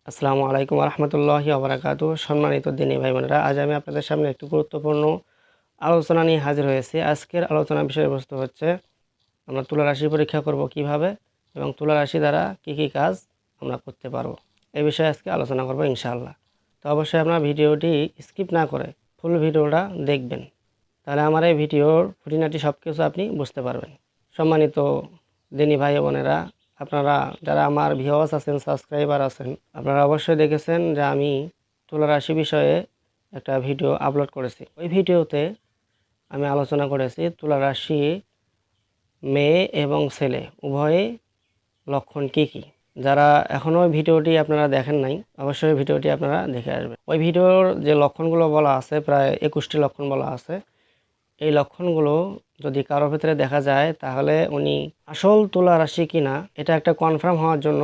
আসসালামু আলাইকুম রহমতুল্লাহি ওবরাকাতু। সম্মানিত দিনী ভাই বোনেরা, আজ আমি আপনাদের সামনে একটি গুরুত্বপূর্ণ আলোচনা নিয়ে হাজির হয়েছি। আজকের আলোচনার বিষয়বস্তু হচ্ছে আমরা তুলা রাশি পরীক্ষা করব কিভাবে এবং তুলা রাশি দ্বারা কি কি কাজ আমরা করতে পারবো, এই বিষয়ে আজকে আলোচনা করব ইনশাআল্লাহ। তো অবশ্যই আপনারা ভিডিওটি স্কিপ না করে ফুল ভিডিওটা দেখবেন, তাহলে আমার এই ভিডিওর খুঁটিনাটি সব কিছু আপনি বুঝতে পারবেন। সম্মানিত দিনী ভাই বোনেরা, আপনারা যারা আমার ভিউয়ার্স আছেন, সাবস্ক্রাইবার আছেন, আপনারা অবশ্যই দেখেছেন যে আমি তুলা রাশি বিষয়ে একটা ভিডিও আপলোড করেছি। ওই ভিডিওতে আমি আলোচনা করেছি তুলা রাশি মেয়ে এবং ছেলে উভয়ে লক্ষণ কি কি। যারা এখনও ওই ভিডিওটি আপনারা দেখেন নাই, অবশ্যই ভিডিওটি আপনারা দেখে আসবেন। ওই ভিডিওর যে লক্ষণগুলো বলা আছে, প্রায় 21টি লক্ষণ বলা আছে। এই লক্ষণগুলো যদি কারোর ভিতরে দেখা যায়, তাহলে উনি আসল তুলা রাশি কিনা এটা একটা কনফার্ম হওয়ার জন্য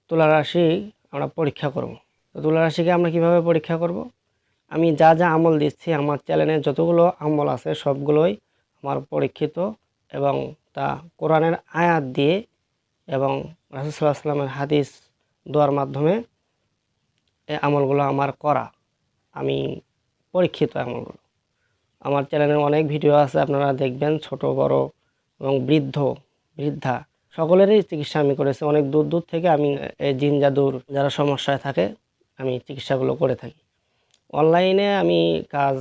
তুলা রাশি আমরা পরীক্ষা করব। তো তুলা রাশিকে আমরা কিভাবে পরীক্ষা করব? আমি যা যা আমল দিচ্ছি, আমার চ্যানেলে যতগুলো আমল আছে সবগুলোই আমার পরীক্ষিত এবং তা কোরআনের আয়াত দিয়ে এবং রাসূল সাল্লাল্লাহু আলাইহি ওয়াসাল্লামের হাদিস দোয়ার মাধ্যমে এই আমলগুলো আমার করা, আমি পরীক্ষিত আমলগুলো। আমার চ্যানেলে অনেক ভিডিও আছে, আপনারা দেখবেন। ছোট বড় এবং বৃদ্ধ বৃদ্ধা সকলেরই চিকিৎসা আমি করেছি। অনেক দূর দূর থেকে আমি এই জিন জাদুর যারা সমস্যায় থাকে আমি চিকিৎসাগুলো করে থাকি। অনলাইনে আমি কাজ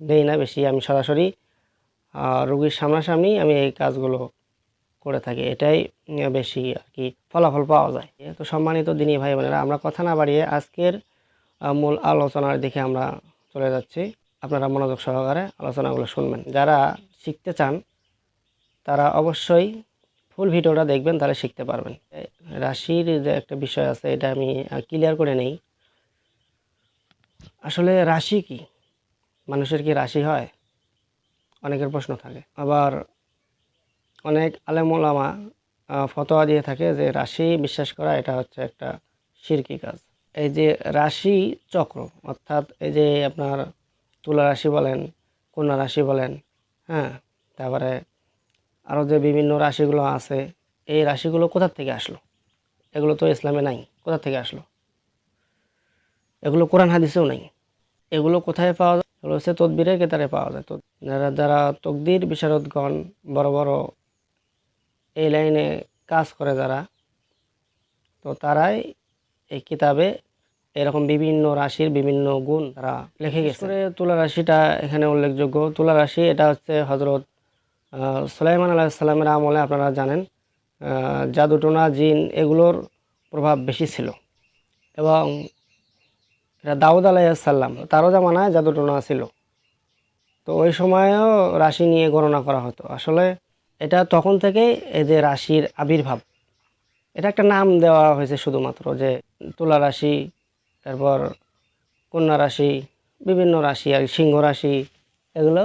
দেই না বেশি, আমি সরাসরি রোগীর সামনাসামনি আমি এই কাজগুলো করে থাকি। এটাই বেশি আর কি ফলাফল পাওয়া যায়। তো সম্মানিত দিনী ভাই বোনেরা, আমরা কথা না বাড়িয়ে আজকের মূল আলোচনার দিকে আমরা চলে যাচ্ছি। আপনারা মনোযোগ সহকারে আলোচনাগুলো শুনবেন। যারা শিখতে চান তারা অবশ্যই ফুল ভিডিওটা দেখবেন, তাহলে শিখতে পারবেন। রাশির যে একটা বিষয় আছে, এটা আমি ক্লিয়ার করে নেই। আসলে রাশি কি? মানুষের কি রাশি হয়? অনেকের প্রশ্ন থাকে। আবার অনেক আলেম ওলামা ফতোয়া দিয়ে থাকে যে রাশি বিশ্বাস করা এটা হচ্ছে একটা শিরকি কাজ। এই যে রাশি চক্র, অর্থাৎ এই যে আপনার তুলা রাশি বলেন, কন্যা রাশি বলেন, হ্যাঁ, তারপরে আরও যে বিভিন্ন রাশিগুলো আছে, এই রাশিগুলো কোথা থেকে আসলো? এগুলো তো ইসলামে নাই। কোথা থেকে আসলো? এগুলো কোরআন হাদিসেও নাই। এগুলো কোথায় পাওয়া যায়? এগুলো হচ্ছে তদবিরের কেতারে পাওয়া যায়। তো যারা যারা তকদির বিশারদগণ, বড় বড় এই লাইনে কাজ করে যারা, তো তারাই এই কিতাবে এরকম বিভিন্ন রাশির বিভিন্ন গুণ তারা লিখে গেছে। তুলা রাশিটা এখানে উল্লেখযোগ্য। তুলা রাশি এটা হচ্ছে হজরত সুলাইমান আলাইহিস সালামের আমলে, আপনারা জানেন, জাদুটোনা জিন এগুলোর প্রভাব বেশি ছিল এবং এটা দাউদ আলাইহিস সালাম তারও জামানায় জাদুটোনা ছিল। তো ওই সময়েও রাশি নিয়ে গণনা করা হতো। আসলে এটা তখন থেকেই এই যে রাশির আবির্ভাব, এটা একটা নাম দেওয়া হয়েছে শুধুমাত্র, যে তুলা রাশি, তারপর কন্যা রাশি, বিভিন্ন রাশি আর সিংহ রাশি, এগুলো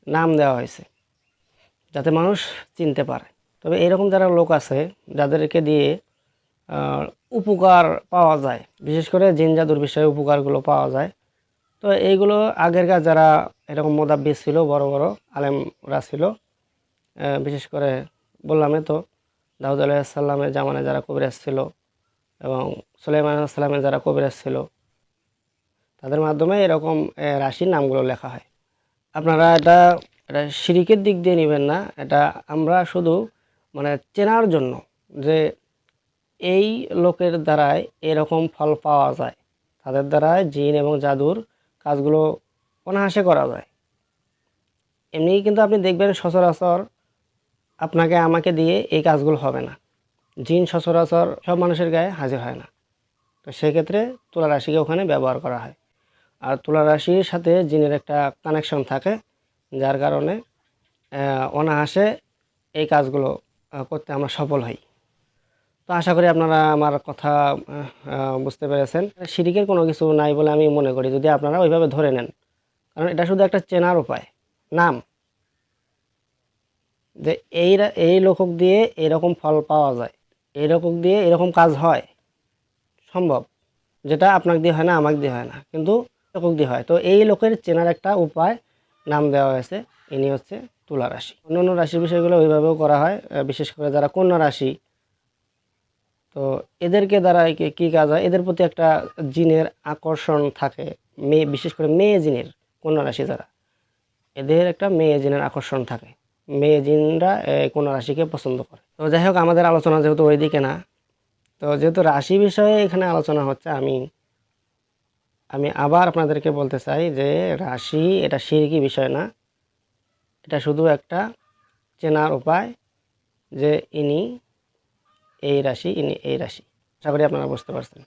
নাম দেওয়া হয়েছে যাতে মানুষ চিনতে পারে। তবে এরকম যারা লোক আছে যাদেরকে দিয়ে উপকার পাওয়া যায়, বিশেষ করে জিন জাদুর বিষয়ে উপকারগুলো পাওয়া যায়, তো এইগুলো আগেরকার যারা এরকম মোদাব্বির ছিল, বড় বড় আলেমরা ছিল, বিশেষ করে বললামই তো দাউদ আলাইহিস সালামের জামানায় যারা কবিরাজ ছিল এবং সুলাইমান আলাইহিস সালামের যারা কবিরাজ ছিল, তাদের মাধ্যমে এরকম রাশির নামগুলো লেখা হয়। আপনারা এটা এটা শিরিকের দিক দিয়ে নেবেন না, এটা আমরা শুধু মানে চেনার জন্য যে এই লোকের দ্বারাই এরকম ফল পাওয়া যায়, তাদের দ্বারাই জিন এবং জাদুর কাজগুলো অনায়াসে করা যায়। এমনি কিন্তু আপনি দেখবেন সচরাচর আপনাকে আমাকে দিয়ে এই কাজগুলো হবে না। জিন সচরাচর সব মানুষের গায়ে হাজির হয় না। তো সেক্ষেত্রে তুলা রাশিকে ওখানে ব্যবহার করা হয়। আর তুলা রাশির সাথে জিনের একটা কানেকশন থাকে, যার কারণে অনায়াসে এই কাজগুলো করতে আমরা সফল হই। তো আশা করি আপনারা আমার কথা বুঝতে পেরেছেন। শিরিকের কোনো কিছু নাই বলে আমি মনে করি, যদি আপনারা ওইভাবে ধরে নেন, কারণ এটা শুধু একটা চেনার উপায়, নাম, যে এই লোকক দিয়ে এরকম ফল পাওয়া যায়, এই লোকক দিয়ে এরকম কাজ হয়, সম্ভব, যেটা আপনাকে দিয়ে হয় না, আমাকে দিয়ে হয় না, কিন্তু লোকক দিয়ে হয়। তো এই লোকের চেনার একটা উপায় নাম দেওয়া হয়েছে, ইনি হচ্ছে তুলা রাশি। অন্য অন্য রাশির বিষয়গুলো ওইভাবেও করা হয়, বিশেষ করে যারা কন্যা রাশি, তো তো এদেরকে দ্বারা কি কাজ হয়, এদের প্রতি একটা জিনের আকর্ষণ থাকে, মেয়ে, বিশেষ করে মেয়ে জিনের, কন্যা রাশি যারা, এদের একটা মেয়ে জিনের আকর্ষণ থাকে, মেয়ে জিনরা কন্যা রাশিকে পছন্দ করে। তো যাই হোক, আমাদের আলোচনা যেহেতু ওইদিকে না, তো যেহেতু রাশি বিষয়ে এখানে আলোচনা হচ্ছে, আমি আবার আপনাদেরকে বলতে চাই যে রাশি এটা শিরকি বিষয় না, এটা শুধু একটা চেনার উপায় যে ইনি এই রাশি, ইনি এই রাশি। আশা করি আপনারা বুঝতে পারছেন,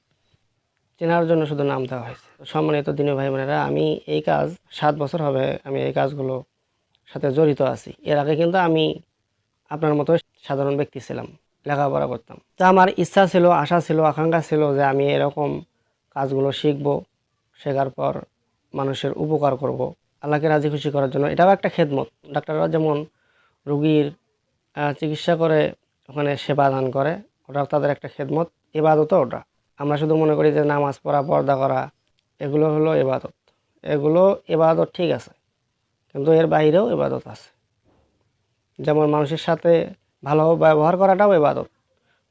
চেনার জন্য শুধু নাম দেওয়া হয়েছে। সম্মানিত দিনী ভাই বোনেরা, আমি এই কাজ 7 বছর হবে আমি এই কাজগুলো সাথে জড়িত আছি। এর আগে কিন্তু আমি আপনার মতো সাধারণ ব্যক্তি ছিলাম, লেখাপড়া করতাম। তা আমার ইচ্ছা ছিল, আশা ছিল, আকাঙ্ক্ষা ছিল যে আমি এরকম কাজগুলো শিখব, শেখার পর মানুষের উপকার করব, আল্লাহকে রাজি খুশি করার জন্য। এটাও একটা খেদমত। ডাক্তাররা যেমন রুগীর চিকিৎসা করে, ওখানে সেবা দান করে, ওটাও তাদের একটা খেদমত, ইবাদতও ওটা। আমরা শুধু মনে করি যে নামাজ পড়া, পর্দা করা, এগুলো হলো ইবাদত। এগুলো ইবাদত ঠিক আছে, কিন্তু এর বাইরেও ইবাদত আছে। যেমন মানুষের সাথে ভালো ব্যবহার করাটাও ইবাদত,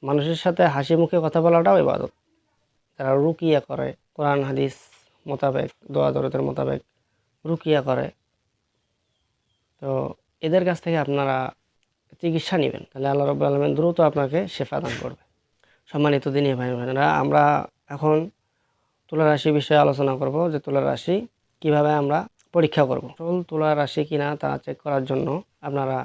মানুষের সাথে হাসি মুখে কথা বলাটাও ইবাদত। যারা রুকিয়া করে, কোরআন হাদিস মোতাবেক, দোয়া দরদের মোতাবেক রুকিয়া করে, তো এদের কাছ থেকে আপনারা চিকিৎসা নেবেন, তাহলে আল্লাহ রাব্বুল আলামিন দ্রুত আপনাকে শেফা দান করবে। সম্মানিত দিনী ভাই বোনেরা, আমরা এখন তুলা রাশি বিষয়ে আলোচনা করব, যে তুলা রাশি কিভাবে আমরা পরীক্ষা করব। তুলা রাশি কিনা তা চেক করার জন্য আপনারা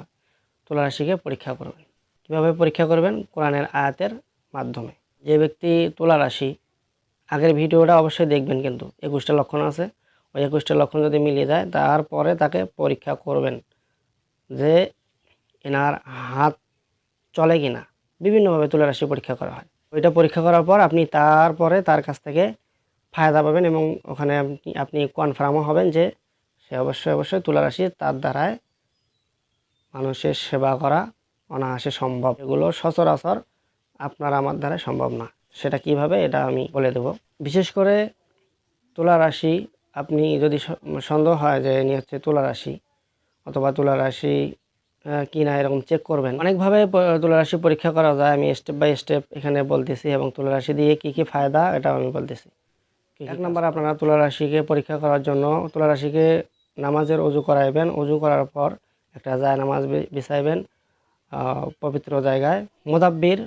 তুলা রাশিকে পরীক্ষা করবেন। কিভাবে পরীক্ষা করবেন? কোরআনের আয়াতের মাধ্যমে। যে ব্যক্তি তুলা রাশি, আগের ভিডিওটা অবশ্যই দেখবেন, কিন্তু 21টা লক্ষণ আছে, ওই 21টা লক্ষণ যদি মিলিয়ে যায়, তারপরে তাকে পরীক্ষা করবেন যে এনার হাত চলে কিনা। বিভিন্নভাবে তুলা রাশি পরীক্ষা করা হয়। ওইটা পরীক্ষা করার পর আপনি তারপরে তার কাছ থেকে ফায়দা পাবেন, এবং ওখানে আপনি কনফার্মও হবেন যে সে অবশ্যই তুলা রাশি, তার দ্বারায় মানুষের সেবা করা অনায়াসে সম্ভব। এগুলো সচরাচর আপনার আমার দ্বারা সম্ভব না। সেটা কিভাবে, এটা আমি বলে দেব। বিশেষ করে তুলা রাশি, আপনি যদি সন্দেহ হয় যে ইনি হচ্ছে তুলা রাশি, অথবা তুলা রাশি কিনা, এরকম চেক করবেন। অনেকভাবে তুলা রাশি পরীক্ষা করা যায়, আমি স্টেপ বাই স্টেপ এখানে বলতেছি, এবং তুলা রাশি দিয়ে কি কি ফায়দা এটাও আমি বলতেছি। 1 নম্বর, আপনারা তুলা রাশিকে পরীক্ষা করার জন্য তুলা রাশিকে নামাজের অজু করাইবেন। অজু করার পর একটা জায়নামাজ বিছাইবেন পবিত্র জায়গায়। মুদাব্বির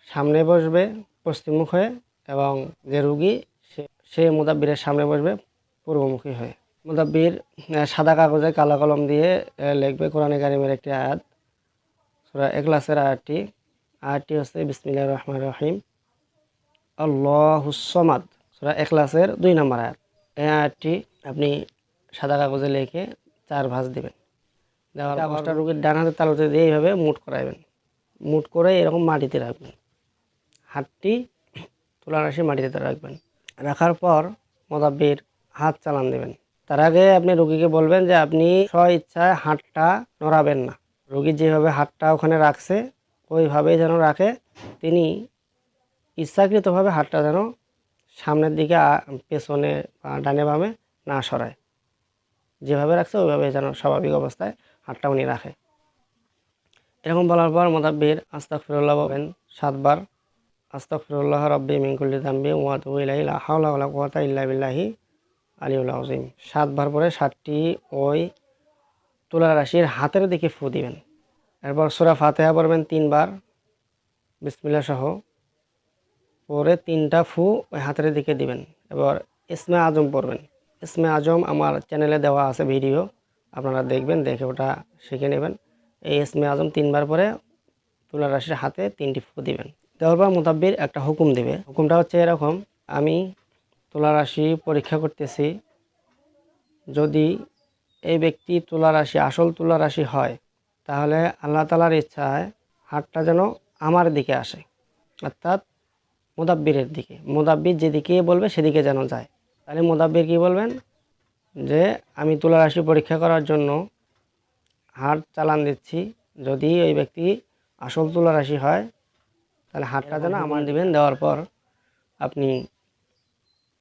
সামনে বসবে পশ্চিমমুখ হয়ে, এবং যে রুগী সে মুদাব্বিরের সামনে বসবে পূর্বমুখী হয়ে। মুদাব্বির সাদা কাগজে কালো কলম দিয়ে লিখবে কোরআনে কারিমের একটি আয়াত, সূরা ইখলাসের আয়াতটি হচ্ছে বিসমিল্লাহির রহমানির রহিম, আল্লাহুস সামাদ। সূরা ইখলাসের 2 নম্বর আয়াত। এই আয়াতটি আপনি সাদা কাগজে লিখে 4 ভাঁজ দিবেন। দেওয়ার কাগজটা রোগীর ডান হাতের তালুতে দিয়ে এইভাবে মুট করাইবেন। মুট করে এরকম মাটিতে রাখবেন, হাতটি তুলা রাশি মাটিতে রাখবেন। রাখার পর মুদাব্বির হাত চালান দেবেন। তার আগে আপনি রোগীকে বলবেন যে আপনি স্ব ইচ্ছায় হাতটা নড়াবেন না। রোগী যেভাবে হাতটা ওখানে রাখছে ওইভাবেই যেন রাখে, তিনি ইচ্ছাকৃতভাবে হাতটা যেন সামনের দিকে, পেছনে বা ডানে বামে না সরায়। যেভাবে রাখছে ওইভাবে যেন স্বাভাবিক অবস্থায় হাতটা উনি রাখে। এরকম বলার পর মুদাব্বির আস্তাগফিরুল্লাহ বলবেন 7 বার। আস্তাগফিরুল্লাহ রাব্বি মিন কুল্লি যামবি ওয়া আতুবু ইলাইহি লা হাওলা ওয়ালা কুওয়াতা ইল্লা বিল্লাহি আলিয়্যুল আযীম। 7 বার পরে 7টি ওই তুলা রাশির হাতের দিকে ফু দিবেন। এরপর সূরা ফাতিহা পড়বেন 3 বার বিসমিল্লাহ সহ, পরে 3টা ফু ওই হাতের দিকে দিবেন। এবার ইসমে আজম পড়বেন। ইসমে আজম আমার চ্যানেলে দেওয়া আছে ভিডিও, আপনারা দেখবেন, দেখে ওটা শিখে নেবেন। এই ইসমে আজম 3 বার পরে তুলা রাশির হাতে 3টি ফু দিবেন। দেওয়ার পর মুদাব্বির একটা হুকুম দিবে। হুকুমটা হচ্ছে এরকম, আমি তুলা রাশি পরীক্ষা করতেছি, যদি এই ব্যক্তি তুলা রাশি, আসল তুলা রাশি হয়, তাহলে আল্লাহ তাআলার ইচ্ছায় হাতটা যেন আমার দিকে আসে, অর্থাৎ মুদাব্বিরের দিকে। মুদাব্বির যেদিকে বলবে সেদিকে যেন যায়। তাহলে মুদাব্বির কি বলবেন যে আমি তুলা রাশি পরীক্ষা করার জন্য হাত চালান দিচ্ছি, যদি ওই ব্যক্তি আসল তুলা রাশি হয় তাহলে হাতটা যেন আমার দিবেন। দেওয়ার পর আপনি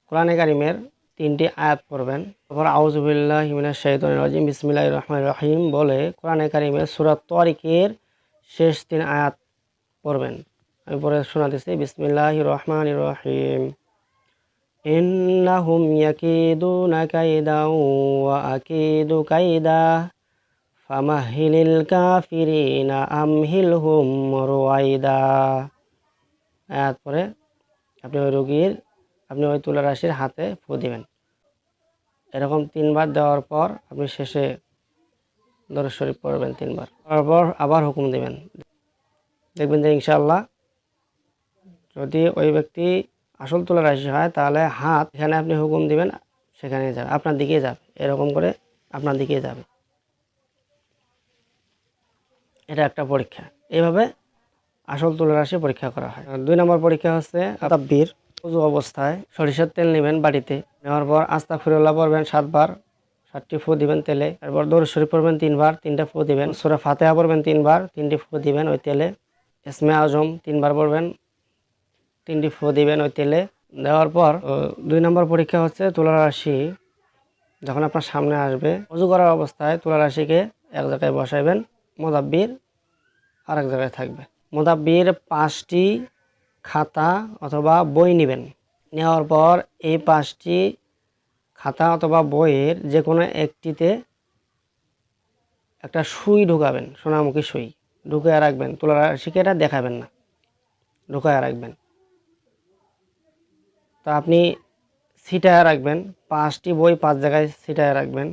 কোরআনে কারিমের 3টি আয়াত পড়বেন। তারপর আউযু বিল্লাহি মিনাশ শাইতানির রাজিম বিসমিল্লাহির রহমানির রহিম বলে কোরআনে কারিমের সূরা তারিকের শেষ 3 আয়াত পড়বেন। আমি পরে শোনাতেছি। বিসমিল্লাহির রহমানির রহিম। ইন্নাহুম ইয়াকিদুনা কাইদাও ওয়া আকিদু কাইদা ফামাহিলিল কাফিরিনা আমহিলহুম রুয়াইদা। পরে আপনি ওই তুলা রাশির হাতে ফু দিবেন। এরকম 3 বার দেওয়ার পর আপনি শেষে দরুদ শরীফ পড়বেন 3 বার। তারপর আবার হুকুম দিবেন। দেখবেন যে ইনশাআল্লাহ যদি ওই ব্যক্তি আসল তুলা রাশি হয় তাহলে হাত এখানে আপনি হুকুম দিবেন, সেখানে যাবে, আপনার দিকে যাবে, এরকম করে আপনার দিকে যাবে। এটা একটা পরীক্ষা। এইভাবে আসল তুলা রাশি পরীক্ষা করা হয়। 2 নম্বর পরীক্ষা হচ্ছে তাব্বির। ওযু অবস্থায় সরিষার তেল নেবেন বাটিতে, নেওয়ার পর আস্তাগফিরুল্লাহ পড়বেন 7 বার, 7টি ফু দিবেন তেলে। এরপর দরুদ শরীফ পড়বেন 3 বার, 3টা ফু দিবেন। সূরা ফাতিহা পড়বেন 3 বার, 3টি ফু দিবেন ওই তেলে। ইসমে আজম 3 বার পড়বেন, 3টি ফু দিবেন ওই তেলে। দেওয়ার পর 2 নম্বর পরীক্ষা হচ্ছে তুলা রাশি যখন আপনার সামনে আসবে, ওযু করার অবস্থায় তুলা রাশিকে এক জায়গায় বসাইবেন, মুদাব্বির আরেক জায়গায় থাকবে। মুদাব্বির 5টি খাতা অথবা বই নেবেন। নেওয়ার পর এই 5টি খাতা অথবা বইয়ের যে কোনো একটিতে একটা সুই ঢুকাবেন, সোনামুখী সুই ঢুকায় রাখবেন। তুলা রাশিকে এটা দেখাবেন না, ঢুকায় রাখবেন। তো আপনি ছিটায় রাখবেন, 5টি বই 5 জায়গায় ছিটায় রাখবেন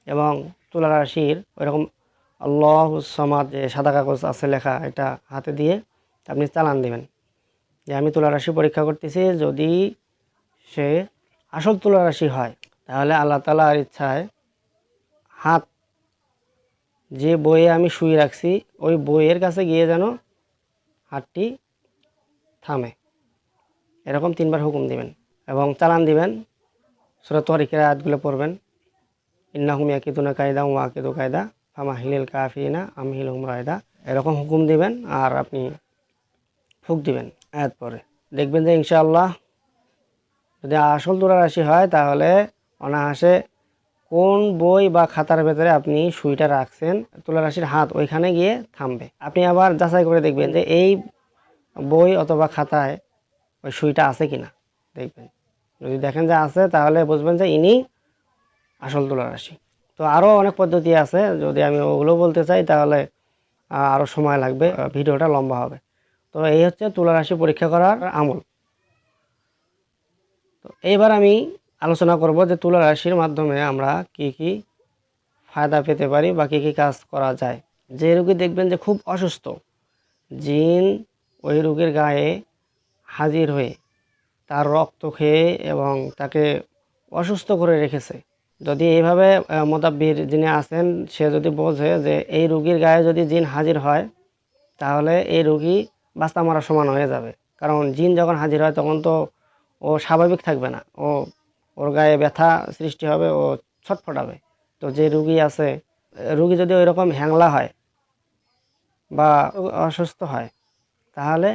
এবং তুলা রাশির ওইরকম আল্লাহুস সামাদ যে সাদা কাগজ আছে লেখা, এটা হাতে দিয়ে আপনি চালান দিবেন যে আমি তুলা রাশি পরীক্ষা করতেছি। যদি সে আসল তুলা রাশি হয় তাহলে আল্লাহ তাআলার ইচ্ছায় হাত যে বইয়ে আমি শুয়ে রাখছি ওই বইয়ের কাছে গিয়ে যেন হাতটি থামে। এরকম 3 বার হুকুম দিবেন এবং চালান দিবেন। সূরা তরিকের আয়াতগুলো পড়বেন। ইন্নাহুম ইয়াকিদুনা কাইদা ওয়া আকিদু কাইদা ফামাহিলিল কাফিরিনা আমহিলহুম রায়দা। এরকম হুকুম দিবেন আর আপনি ফুঁক দিবেন আয়াত পরে। দেখবেন যে ইনশাআল্লাহ যদি আসল তুলা রাশি হয় তাহলে অনায়াসে কোন বই বা খাতার ভেতরে আপনি সুইটা রাখছেন তুলা রাশির হাত ওইখানে গিয়ে থামবে। আপনি আবার যাচাই করে দেখবেন যে এই বই অথবা খাতায় ওই সুইটা আছে কিনা দেখবেন। যদি দেখেন যে আছে তাহলে বুঝবেন যে ইনি আসল তুলা রাশি। তো আরও অনেক পদ্ধতি আছে, যদি আমি ওগুলো বলতে চাই তাহলে আরও সময় লাগবে, ভিডিওটা লম্বা হবে। তো এই হচ্ছে তুলা রাশি পরীক্ষা করার আমল। তো এইবার আমি আলোচনা করব যে তুলা রাশির মাধ্যমে আমরা কি কি ফায়দা পেতে পারি বা কী কী কাজ করা যায়। যে রোগী দেখবেন যে খুব অসুস্থ, জিন ওই রোগীর গায়ে হাজির হয়ে তার রক্ত খেয়ে এবং তাকে অসুস্থ করে রেখেছে, যদি এইভাবে মোতাব্বির যিনি আছেন সে যদি বোঝে যে এই রোগীর গায়ে যদি জিন হাজির হয় তাহলে এই রোগী বাঁচা মরা সমান হয়ে যাবে। কারণ জিন যখন হাজির হয় তখন তো ও স্বাভাবিক থাকবে না, ওর গায়ে ব্যথা সৃষ্টি হবে, ও ছটফটাবে। তো যে রুগী আছে, রুগী যদি ওই রকম হ্যাংলা হয় বা অসুস্থ হয় তাহলে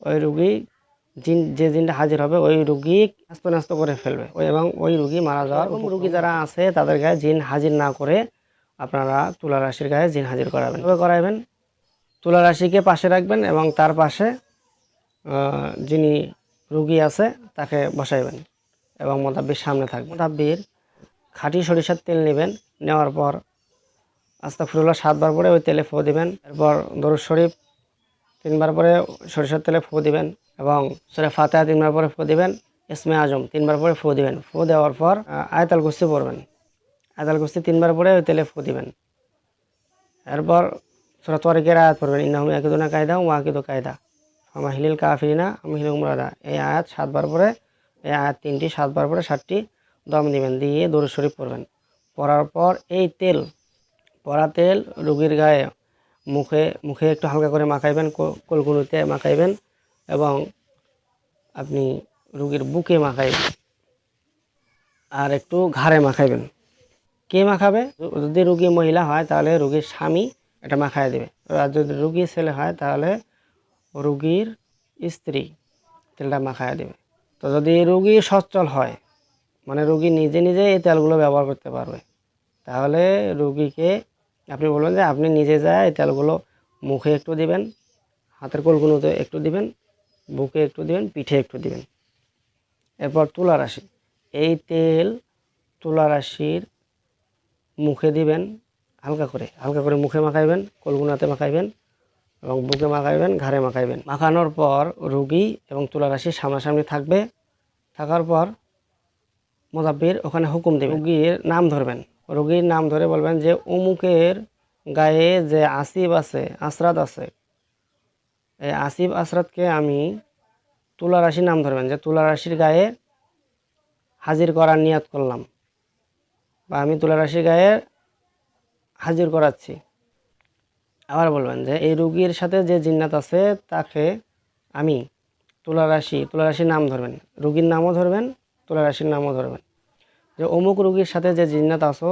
ওই রুগী যে জিনটা হাজির হবে ওই রুগী ন্যস্ত করে ফেলবে এবং ওই রুগী মারা যাওয়ার। রুগী যারা আছে তাদের গায়ে জিন হাজির না করে আপনারা তুলা রাশির গায়ে জিন হাজির করাবেন। তুলা রাশিকে পাশে রাখবেন এবং তার পাশে যিনি রুগী আছে তাকে বসাইবেন এবং মোতাব্বির সামনে থাকবে। মোতাব্বির খাঁটি সরিষার তেল নেবেন, নেওয়ার পর আস্তাগফিরুল্লাহ 7 বার পরে ওই তেলে ফু দিবেন। এরপর দরুদ শরীফ 3 বার পরে সরিষার তেলে ফু দিবেন এবং সূরা ফাতিহা 3 বার পরে ফু দিবেন। ইসমে আজম 3 বার পরে ফু দিবেন। ফু দেওয়ার পর আয়াতুল কুরসি পড়বেন। আয়াতুল কুরসি 3 বার পরে ওই তেলে ফু দিবেন। এরপর সূরা তরিকের আয়াত পড়বেন, ইন্নাহুম ইয়াকিদুনা কাইদা ওয়া আকিদু কাইদা ফামাহিলিল কাফিরিনা আমহিলহুম রায়দা। এই আয়াত 7 বার পরে, এই আয়াত 3টি 7 বার পরে 7টি দম দিবেন, দিয়ে দরুদ শরীফ পড়বেন। পড়ার পর এই পড়া তেল রোগীর গায়ে মুখে একটু হালকা করে মাখাইবেন, কলকুনিতে মাখাইবেন এবং আপনি রোগীর বুকে মাখাইবেন আর একটু ঘাড়ে মাখাইবেন। কে মাখাবে? যদি রোগী মহিলা হয় তাহলে রোগীর স্বামী এটা মাখায় দেবে, আর যদি রোগী ছেলে হয় তাহলে রোগীর স্ত্রী তেলটা মাখায় দেবে। তো যদি রোগী সচ্ছল হয়, মানে রোগী নিজে নিজে এই তেলগুলো ব্যবহার করতে পারবে, তাহলে রোগীকে আপনি বলবেন যে আপনি নিজে যায় এই তেলগুলো মুখে একটু দিবেন, হাতের কোলগুলোতে একটু দিবেন, বুকে একটু দিবেন, পিঠে একটু দিবেন। এরপর তুলা রাশি, এই তেল তুলা রাশির মুখে দিবেন, হালকা করে মুখে মাখাইবেন, কোলগুনাতে মাখাইবেন এবং বুকে মাখাইবেন, ঘাড়ে মাখাইবেন। মাখানোর পর রুগী এবং তুলা রাশি সামনাসামনি থাকবে। থাকার পর মোজাব্বির ওখানে হুকুম দেবে, রুগীর নাম ধরবেন, রুগীর নাম ধরে বলবেন যে অমুকের গায়ে যে আসিফ আছে, আসরাত আছে, এই আসিফ আসরাতকে আমি তুলা রাশির নাম ধরবেন যে তুলা রাশির গায়ে হাজির করার নিয়াত করলাম, বা আমি তুলা রাশির গায়ে হাজির করাচ্ছি। আবার বলবেন যে এই রুগীর সাথে যে জিন্নাত আছে তাকে আমি তুলা রাশির নাম ধরবেন, রুগীর নামও ধরবেন, তুলা রাশির নামও ধরবেন, যে অমুক রুগীর সাথে যে জিন্নাত আছো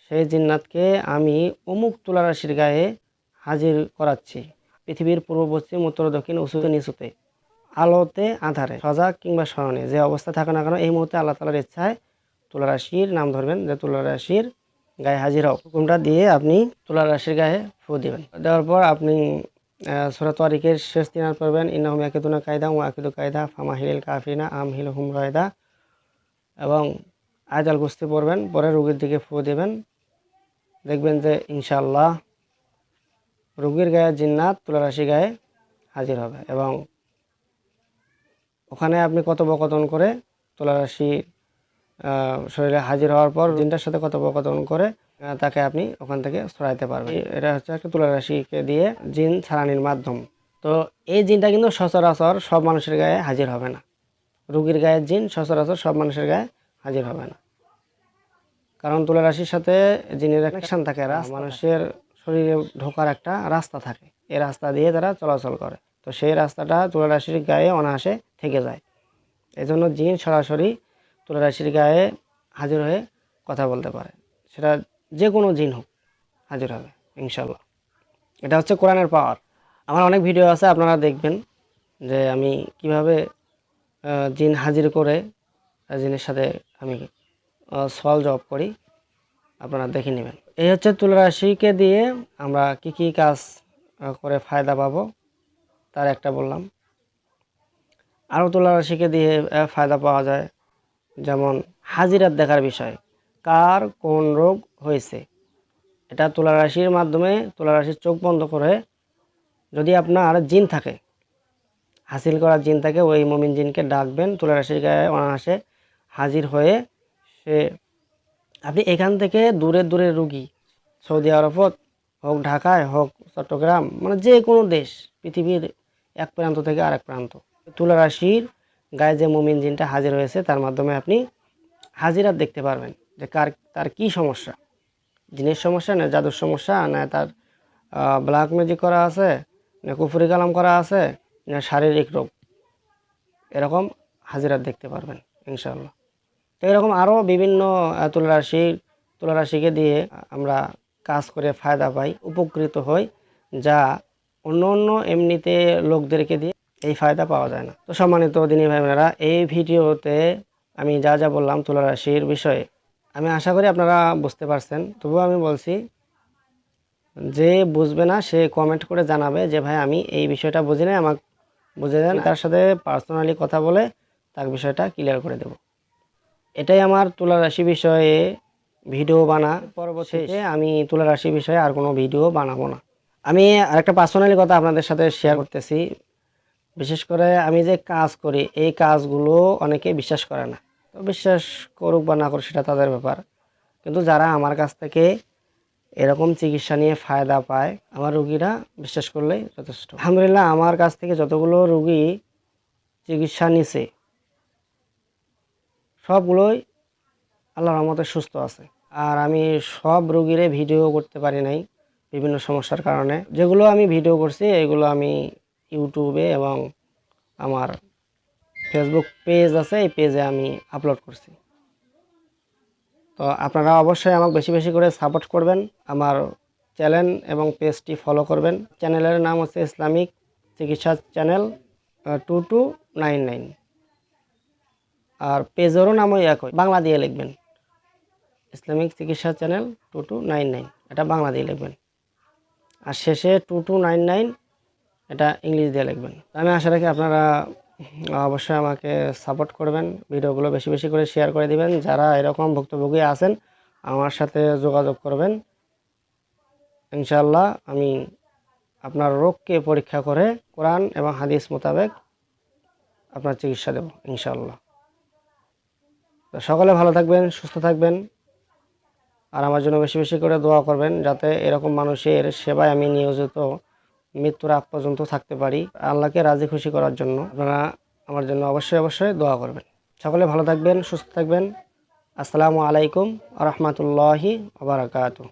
সেই জিন্নাতকে আমি অমুক তুলা রাশির গায়ে হাজির করাচ্ছি, পৃথিবীর পূর্ব পশ্চিম উত্তর দক্ষিণ উঁচুতে নিচুতে, আলোতে আধারে, সজাগ কিংবা শয়নে, যে অবস্থা থাকে না কেন এই মুহূর্তে আল্লাহ তাআলার ইচ্ছায় তুলা রাশির নাম ধরবেন যে তুলা রাশির গায়ে হাজির হও। হুকুমটা দিয়ে আপনি তুলা রাশির গায়ে ফু দিবেন। দেওয়ার পর আপনি সূরা তারিকের শেষ 3 আয়াত পড়বেন, ইন্নাহুম ইয়াকিদুনা কায়দা ওয়া আকিদু কায়দা ফামাহিলিল কাফিরিনা আমহিলহুম রায়দা, এবং আয়াতুল কুরসি পড়বেন, পরে রোগীর দিকে ফু দিবেন। দেখবেন যে ইনশাআল্লাহ রোগীর গায়ে জিন্নাত তুলা রাশির গায়ে হাজির হবে, এবং ওখানে আপনি কথোপকথন করে তুলা রাশি শরীরে হাজির হওয়ার পর জিনটার সাথে কথোপকথন করে তাকে আপনি ওখান থেকে সরাইতে পারবেন। এটা হচ্ছে একটা তুলা রাশিকে দিয়ে জিন ছাড়ানির মাধ্যম। তো এই জিনটা কিন্তু সচরাচর সব মানুষের গায়ে হাজির হবে না, রোগীর গায়ে জিন সচরাচর সব মানুষের গায়ে হাজির হবে না, কারণ তুলা রাশির সাথে জিনের কানেকশন থাকে, মানুষের শরীরে ঢোকার একটা রাস্তা থাকে, এই রাস্তা দিয়ে তারা চলাচল করে, তো সেই রাস্তাটা তুলা রাশির গায়ে অনায়াসে থেকে যায়। এই জন্য জিন সরাসরি তুলা রাশির গায়ে হাজির হয়ে কথা বলতে পারে, সেটা যে কোনো জিন হোক হাজির হবে ইনশাল্লাহ। এটা হচ্ছে কোরআনের পাওয়ার। আমার অনেক ভিডিও আছে, আপনারা দেখবেন যে আমি কিভাবে জিন হাজির করে জিনের সাথে আমি সওয়াল জবাব করি, আপনারা দেখে নেবেন। এই হচ্ছে তুলা রাশিকে দিয়ে আমরা কি কি কাজ করে ফায়দা পাবো তার একটা বললাম। আরও তুলা রাশিকে দিয়ে ফায়দা পাওয়া যায়, যেমন হাজিরাত দেখার বিষয়, কার কোন রোগ হয়েছে, এটা তুলা রাশির মাধ্যমে, তুলা রাশির চোখ বন্ধ করে যদি আপনার জিন থাকে, হাসিল করার জিন থাকে, ওই মুমিন জিনকে ডাকবেন, তুলা রাশির গায়ে অনায়াসে হাজির হয়ে সে আপনি এখান থেকে দূরের রুগী, সৌদি আরবত হোক, ঢাকায় হোক, চট্টগ্রাম, মানে যে কোনো দেশ, পৃথিবীর এক প্রান্ত থেকে আরেক প্রান্ত, তুলা রাশির গায়ে যে মুমিন জিনটা হাজির হয়েছে তার মাধ্যমে আপনি হাজিরাত দেখতে পারবেন যে তার কি সমস্যা, জিনের সমস্যা না জাদুর সমস্যা, না তার ব্ল্যাক ম্যাজিক করা আছে, না কুফরি কালাম করা আছে, না শারীরিক রোগ, এরকম হাজিরাত দেখতে পারবেন ইনশাআল্লাহ। তো এরকম আরও বিভিন্ন তুলা রাশিকে দিয়ে আমরা কাজ করে ফায়দা পাই, উপকৃত হই, যা অন্য এমনিতে লোকদেরকে দিয়ে এই ফায়দা পাওয়া যায় না। তো সম্মানিত দিনী ভাই বোনেরা, এই ভিডিওতে আমি যা বললাম তুলা রাশির বিষয়ে, আমি আশা করি আপনারা বুঝতে পারছেন। তবুও আমি বলছি, যে বুঝবে না সে কমেন্ট করে জানাবে যে ভাই আমি এই বিষয়টা বুঝি না, আমাকে বুঝে দেন, তার সাথে পার্সোনালি কথা বলে তার বিষয়টা ক্লিয়ার করে দেব। এটাই আমার তুলা রাশি বিষয়ে ভিডিও বানা। পরবর্তীতে আমি তুলা রাশি বিষয়ে আর কোনো ভিডিও বানাবো না। আমি আরেকটা পার্সোনালি কথা আপনাদের সাথে শেয়ার করতেছি, বিশেষ করে আমি যে কাজ করি এই কাজগুলো অনেকে বিশ্বাস করে না, তো বিশ্বাস করুক বা না করুক সেটা তাদের ব্যাপার, কিন্তু যারা আমার কাছ থেকে এরকম চিকিৎসা নিয়ে ফায়দা পায়, আমার রুগীরা বিশ্বাস করলেই যথেষ্ট। আলহামদুলিল্লাহ, আমার কাছ থেকে যতগুলো রুগী চিকিৎসা নিছে সবগুলোই আল্লাহর রহমতে সুস্থ আছে। আর আমি সব রুগীরে ভিডিও করতে পারি নাই বিভিন্ন সমস্যার কারণে, যেগুলো আমি ভিডিও করছি এগুলো আমি ইউটিউবে এবং আমার ফেসবুক পেজ আছে, এই পেজে আমি আপলোড করছি। তো আপনারা অবশ্যই আমাকে বেশি করে সাপোর্ট করবেন, আমার চ্যানেল এবং পেজটি ফলো করবেন। চ্যানেলের নাম হচ্ছে ইসলামিক চিকিৎসা চ্যানেল 2299, আর পেজেরও নামও একই, বাংলা দিয়ে লিখবেন ইসলামিক চিকিৎসা চ্যানেল 2299, এটা বাংলা দিয়ে লিখবেন, আর শেষে 2299 এটা ইংলিশ দিয়ে লিখবেন। আমি আশা রাখি আপনারা অবশ্যই আমাকে সাপোর্ট করবেন, ভিডিওগুলো বেশি বেশি করে শেয়ার করে দিবেন। যারা এরকম ভুক্তভোগী আছেন আমার সাথে যোগাযোগ করবেন। ইনশাআল্লাহ আমি আপনার রোগকে পরীক্ষা করে কোরআন এবং হাদিস মোতাবেক আপনার চিকিৎসা দেব ইনশাআল্লাহ। তো সকলে ভালো থাকবেন, সুস্থ থাকবেন, আর আমার জন্য বেশি বেশি করে দোয়া করবেন যাতে এরকম মানুষের সেবায় আমি নিয়োজিত মৃত্যুর আগ পর্যন্ত থাকতে পারি। আল্লাহকে রাজি খুশি করার জন্য আপনারা আমার জন্য অবশ্যই অবশ্যই দোয়া করবেন। সকলে ভালো থাকবেন, সুস্থ থাকবেন। আসসালামু আলাইকুম ওয়া রাহমাতুল্লাহি ওয়া বারাকাতুহু।